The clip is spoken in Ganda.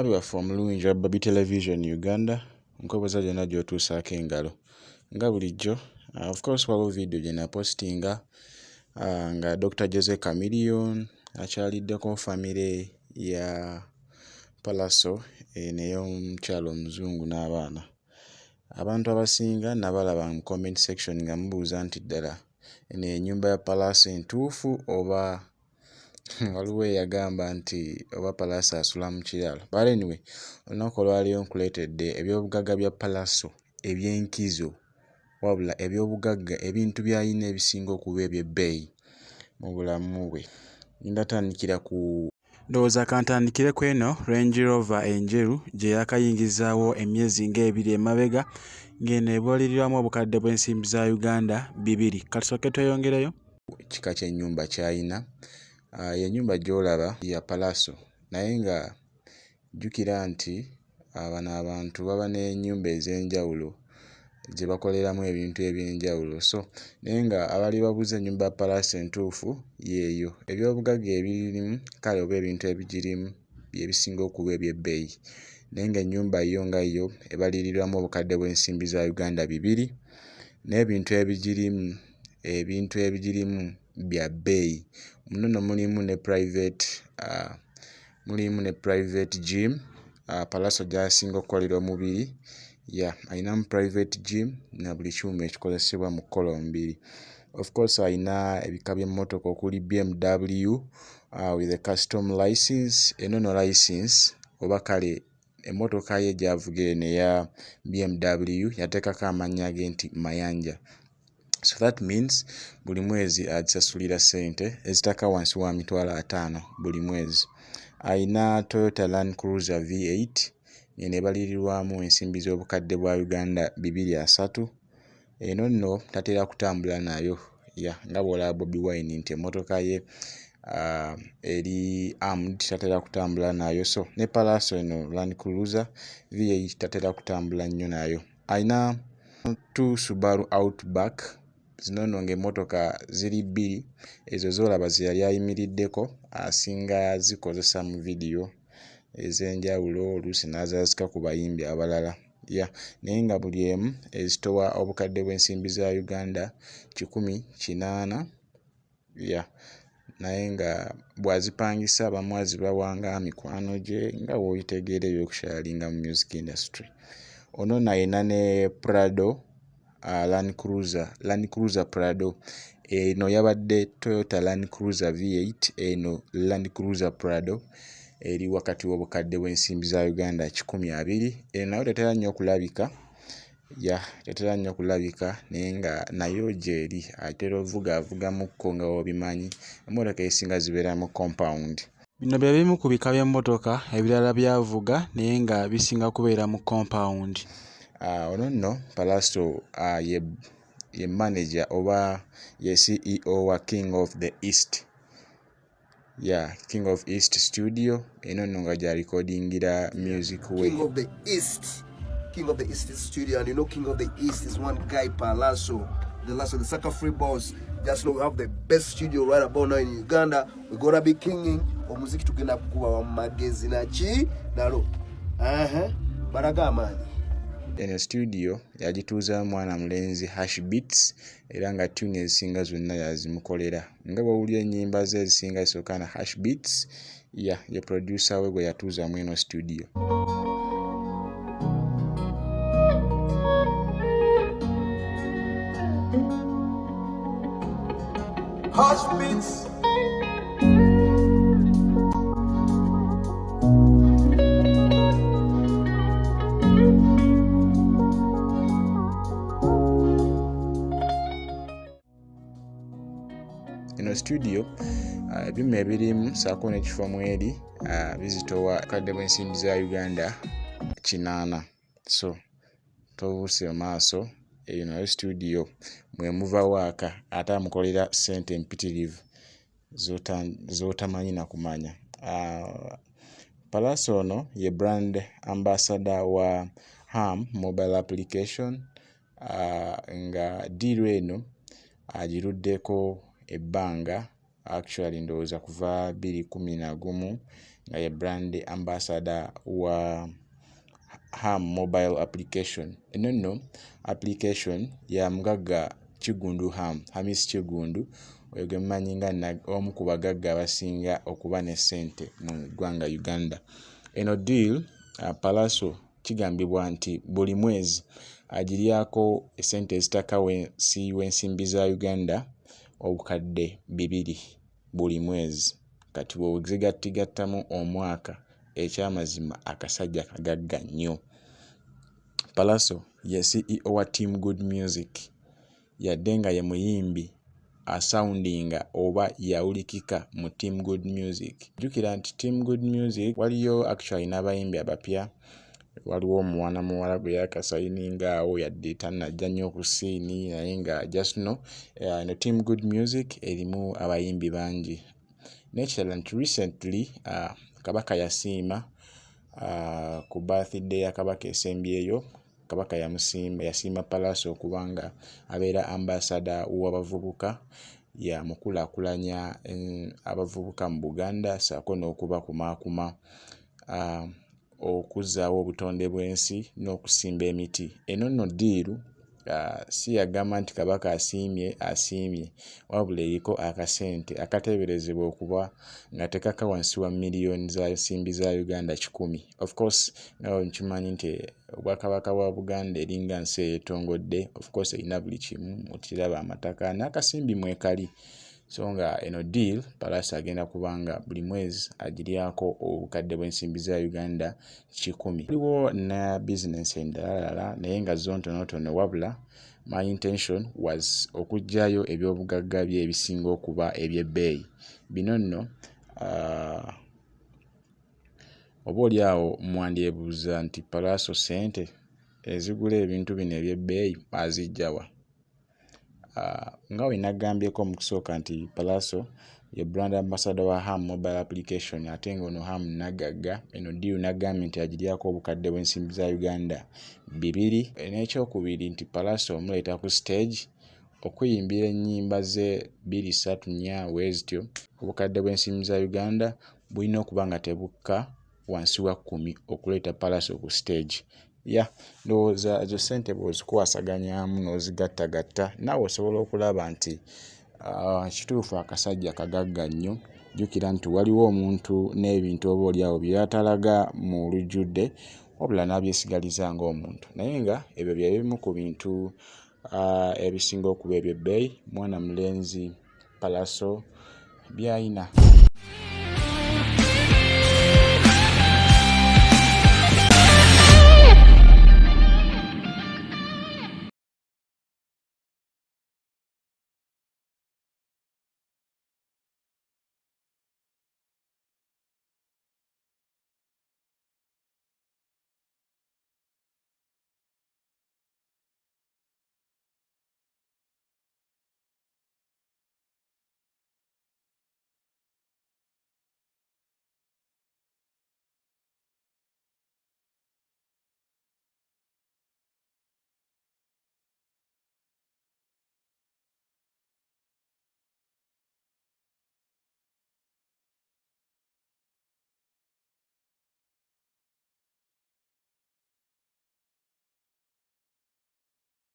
Omulabi waffe omulungi wa Baby Television Uganda nkwebaza gyonna gy'otuusaako engalo nga bulijjo. Of course waliwo video gye napostinga nga Dr. Jose Chameleone akyaliddeko famire ya Pallaso n'ey'omukyalo omuzungu n'abaana. Abantu abasinga nabalaba mu comment section nga mubuuza nti ddala eno ennyumba ya Pallaso entuufu oba waliwo eyagamba nti oba Pallaso asula mu kiralo. But anyway, olunaku olwaliyo nkuleetedde ebyobugaga bya Pallaso eby'enkizo, wabula ebyobugagga ebintu by'alina ebisinga okuba eby'ebbeeyi mu bulamu bwe. Ndatandikira ku ndowooza kantandikire ku eno Range Rover enjeru gye yakayingizaawo emyezi ng'ebiri emabega ng'eno ebuulirirwamu obukadde bw'ensimbi za Uganda 200. Katusooke tweyongereyo kika ky'ennyumba ky'alina. Ennyumba gy'olaba ya Pallaso naye nga jjukira nti bano abantu baba n'ennyumba ez'enjawulo gye bakoleramu ebintu eby'enjawulo. So naye nga abali babuuza ennyumba ya Pallaso entuufu yeeyo. Ebyobugagga ebirimu kale oba ebintu ebigirimu byebisinga okuba eby'ebbeeyi, naye ng'ennyumba yo nga yo ebalirirwamu obukadde bw'ensimbi za Uganda 200 n'ebintu ebigirimu bya bbeeyi. Muno mulimu ne private gym. Pallaso gy'asinga okukolera omubiri alinamu private gym na buli kyuma ekikozesebwa mu kukola omubiri. Of course alina ebika by'emmotoka okuli BMW with a custom license. Eno license oba kale emmotoka ye gy'avuga eno eya BMW yateekako amannya ge nti Mayanja. So that means buli mwezi agisasulira ssente ezitaka wansi wa $50,000 buli mwezi. Alina Toyota Land Cruiser V8 eno ebalirirwamu ensimbi z'obukadde bwa Uganda 230. Eno nno tatera kutambula nayo nga bw'olaba Bobi Wine nti emmotoka ye eri armed, tatera kutambula nayo. So ne Pallaso eno Land Cruiser V8 tatera kutambula nnyo nayo. Alina 2 Subaru Outback. Zino nno ng'emmotoka ziri 2 ezo z'olaba ze yali ayimiriddeko asinga zikozesa mu vidiyo ez'enjawulo, oluusi n'azaazika ku bayimbi abalala. Naye nga buli emu ezitowa obukadde bw'ensimbi za Uganda 180. Naye nga bw'azipangisa abamu azibawanga mikwano gye nga bw'olitegeera ebyokushayalinga mu music industry. Ono nayina ne Prado Land Cruiser Prado. Eno yabadde Toyota Land Cruiser V8, eno Land Cruiser Prado eri wakati w'obukadde bw'ensimbi za Uganda 120. Eno nayo tetera nnyo okulabika naye nga nayo gy'eri atera avuga mukko nga obimanyi. Emmotoka ezisinga zibeera mu compound. Bino bye bimu ku bika by'emmotoka ebirala by'avuga naye nga bisinga kubeera mu compound. Ono nno Pallaso ye manager oba ye CEO wa King of the East. King of East Studio. Eno nno nga gya recordingira music we. King of the East Studio, and you know King of the East is one guy, Pallaso, the sucker free boss. Just know we have the best studio right about now in Uganda. We're gonna be kinging omuziki tugenda kukuba wa magezi na chi nalo baraga mani. Eno studio yagituuza mwana mulenzi Hash Beats era nga tune ezisinga zonna yazimukolera. Nga bw'owulira ennyimba ze ezisinga zisooka na Hash Beats ye producer we gwe yatuuza mu eno studio. Hash Beats. Eno studio ebyuma ebirimu saako n'ekifo mweri bizitowa kadde bw'ensimbi za Uganda 80. So tobuuse maaso eyo nayo studio mwe muva waaka ate amukolera ssente empitirivu z'otamanyi na kumanya. Pallaso ono ye brand ambassador wa Ham mobile application nga deal eno agiruddeko ebbanga actually ndowooza kuva 2011 nga ye brand ambassador wa Ham mobile application. Eno nno application ya mugagga Kigundu Hamis Kigundu oyo gwe mumanyi nga omu ku bagagga abasinga okuba ne ssente mu ggwanga Uganda. Eno deal Pallaso kigambibwa nti buli mwezi agiryako essente ezitaka w'ensimbi za Uganda obukadde 200 buli mwezi. Kati bw'ozigattigattamu omwaka ekyamazima akasajja kagagga nnyo. Pallaso ye CEO wa Team Good Music, yadde nga ye muyimbi asoundinga oba yawulikika mu Team Good Music. Jjukira nti Team Good Music waliyo actually n'abayimbi abapya. Waliwo omwana muwala gwe yakasayininga awo yadde tannajja nnyo ku siini naye nga just no Team Good Music erimu abayimbi bangi. N'ekirala nti recently Kabaka yasiima ku birthday ya Kabaka esembyeyo. Kabaka yasiima Pallaso okubanga abeera ambassador w'abavubuka, yamukulaakulanya abavubuka mu Buganda ssaako n'okubakumaakuma okuzzaawo obutonde bw'ensi n'okusimba emiti. Eno nno ddiiru si yagamba nti Kabaka asiimye wabula eriko akasente akateeberezebwa okuba nga tekaka wansi wa miliyoni za nsimbi za Uganda 10. Of course nga nkimanyi nti Obwakabaka bwa Buganda eringa nsi eyeetongodde, of course erina buli kimu, okiraba amataka n'akasimbi mwekali. So nga eno deal Pallaso agenda kubanga buli mwezi agiryako obukadde bw'ensimbi za Uganda 10. Waliwo na business endala naye nga zo ntonotono, wabula my intention was okugjayo ebyobugagga bye ebisinga okuba eby'ebbeeyi. Bino nno oba oli awo mwandyebuuza nti Pallaso ssente ezigula ebintu bino eby'ebbeeyi azijjawa? Nga we nagambyeko mu kusooka nti Pallaso ye brand ambassador wa Ham mobile application ate ng'ono Ham nagagga. Eno deal nagambye nti agiryako obukadde bw'ensimbi za Uganda 200. N'ekyokubiri nti Pallaso omuleeta ku stage okuyimbira ennyimba ze 2-3 wezityo, obukadde bw'ensimbi za Uganda bulina okuba nga tebukka wansi wa 10 okuleeta Pallaso ku stage. Ndowooza ezo ssente bw'ozikuwasaganyaamu n'ozigattagatta naawe osobola okulaba nti kituufu akasajja kagagga nnyo. Jjukira nti waliwo omuntu n'ebintu oba oli awo byatalaga mu lujjudde wabula n'abyesigaliza ng'omuntu, naye nga ebyo bye bimu ku bintu ebisinga okuba eby'ebbeeyi mwana mulenzi Pallaso by'ayina.